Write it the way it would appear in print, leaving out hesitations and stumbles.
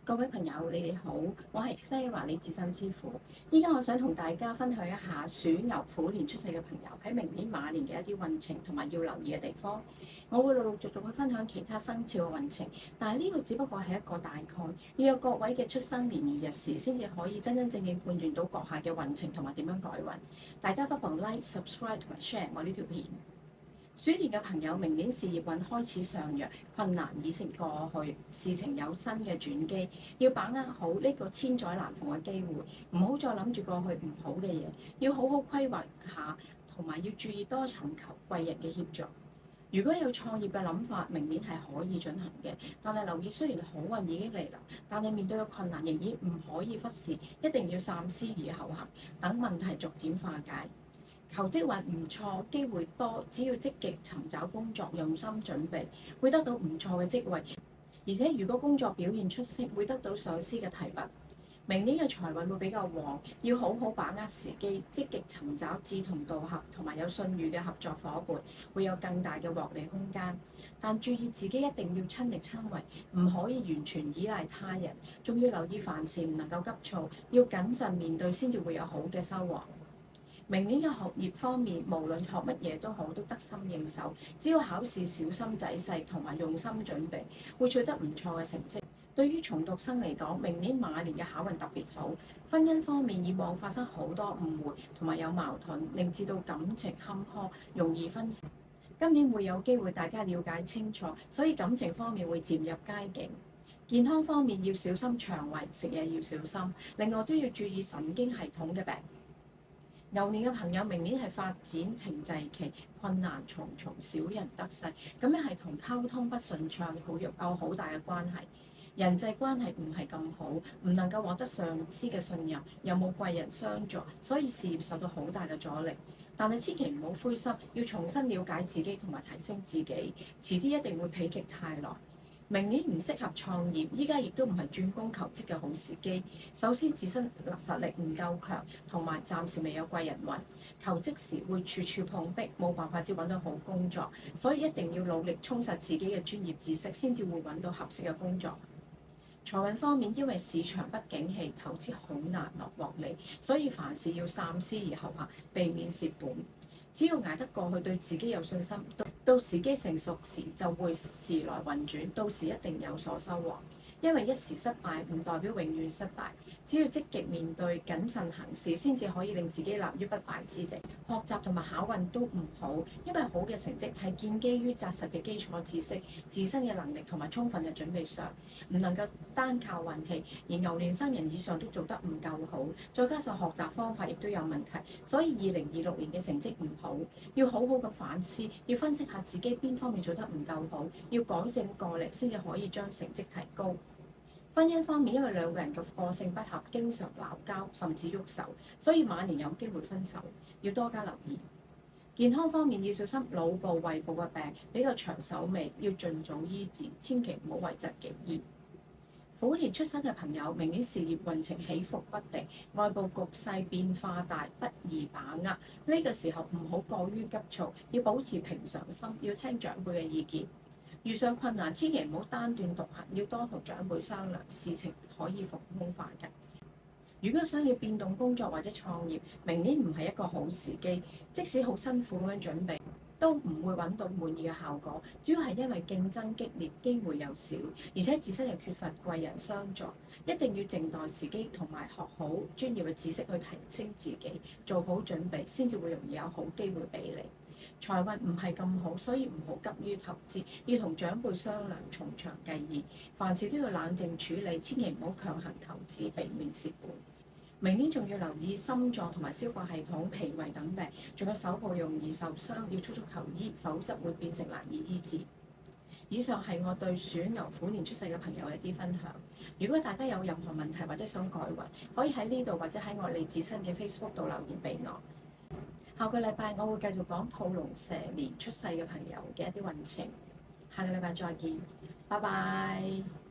各位朋友，你哋好，我係 Clara 李智新師傅。依家我想同大家分享一下鼠牛虎年出世嘅朋友喺明年馬年嘅一啲運程同埋要留意嘅地方。我會陸陸續續去分享其他生肖嘅運程，但係呢個只不過係一個大概，要有各位嘅出生年月日時先至可以真真正正判斷到閣下嘅運程同埋點樣改運。大家不妨 like、subscribe 同埋 share 我呢條片。鼠年嘅朋友，明年事業運開始上揚，困難已成過去，事情有新嘅轉機，要把握好呢個千載難逢嘅機會，唔好再諗住過去唔好嘅嘢，要好好規劃下，同埋要注意多尋求貴人嘅協助。如果有創業嘅諗法，明年係可以進行嘅，但係留意雖然好運已經嚟臨，但係面對嘅困難仍然唔可以忽視，一定要三思而後行，等問題逐漸化解。求職運唔錯，機會多，只要積極尋找工作，用心準備，會得到唔錯嘅職位。而且如果工作表現出色，會得到上司嘅提拔。明年嘅財運會比較旺，要好好把握時機，積極尋找志同道合同埋有信譽嘅合作伙伴，會有更大嘅獲利空間。但注意自己一定要親力親為，唔可以完全依賴他人，仲要留意凡事唔能夠急躁，要謹慎面對先至會有好嘅收穫。明年嘅學業方面，無論學乜嘢都好，都得心應手。只要考試小心仔細同埋用心準備，會取得唔錯嘅成績。對於重讀生嚟講，明年馬年嘅考運特別好。婚姻方面，以往發生好多誤會同埋有矛盾，令至到感情坎坷，容易分手。今年會有機會大家了解清楚，所以感情方面會漸入佳境。健康方面要小心腸胃，食嘢要小心。另外都要注意神經系統嘅病。牛年嘅朋友，明年係發展停滯期，困難重重，少人得勢，咁樣係同溝通不順暢有好大嘅關係。人際關係唔係咁好，唔能夠獲得上司嘅信任，又冇貴人相助，所以事業受到好大嘅阻力。但係千祈唔好灰心，要重新了解自己同埋提升自己，遲啲一定會否極泰來。明年唔適合創業，依家亦都唔係轉工求職嘅好時機。首先自身實力唔夠強，同埋暫時未有貴人運，求職時會處處碰壁，冇辦法至揾到好工作，所以一定要努力充實自己嘅專業知識，先至會揾到合適嘅工作。財運方面，因為市場不景氣，投資好難獲利，所以凡事要三思而後行，避免蝕本。只要捱得過去，對自己有信心，到時機成熟時就會時來運轉，到時一定有所收穫。因為一時失敗唔代表永遠失敗，只要積極面對、謹慎行事，先至可以令自己立於不敗之地。學習同埋考運都唔好，因為好嘅成績係建基於紮實嘅基礎知識、自身嘅能力同埋充分嘅準備上，唔能夠單靠運氣。而牛年生人以上都做得唔夠好，再加上學習方法亦都有問題，所以2026年嘅成績唔好，要好好咁反思，要分析下自己邊方面做得唔夠好，要改正過嚟先至可以將成績提高。婚姻方面，因為兩個人嘅個性不合，經常鬧交，甚至喐手，所以馬年有機會分手，要多加留意。健康方面要小心腦部、胃部嘅病，比較長手尾，要盡早醫治，千祈唔好諱疾忌醫。虎年出生嘅朋友，明年事業運程起伏不定，外部局勢變化大，不易把握。呢個時候唔好過於急躁，要保持平常心，要聽長輩嘅意見。遇上困難，千祈唔好單斷獨行，要多同長輩商量，事情可以逢凶化吉。如果想要變動工作或者創業，明年唔係一個好時機，即使好辛苦咁樣準備，都唔會揾到滿意嘅效果。主要係因為競爭激烈，機會又少，而且自身又缺乏貴人相助。一定要靜待時機，同埋學好專業嘅知識去提升自己，做好準備，先至會容易有好機會俾你。財運唔係咁好，所以唔好急於投資，要同長輩商量，從長計議。凡事都要冷靜處理，千祈唔好強行投資，避免蝕本。明年仲要留意心臟同埋消化系統、脾胃等病，仲有手部容易受傷，要速速求醫，否則會變成難以醫治。以上係我對鼠牛虎年出世嘅朋友嘅一啲分享。如果大家有任何問題或者想改運，可以喺呢度或者喺我李智新嘅 Facebook 度留言俾我。下個禮拜我會繼續講兔龍蛇年出世嘅朋友嘅一啲運程。下個禮拜再見，拜拜。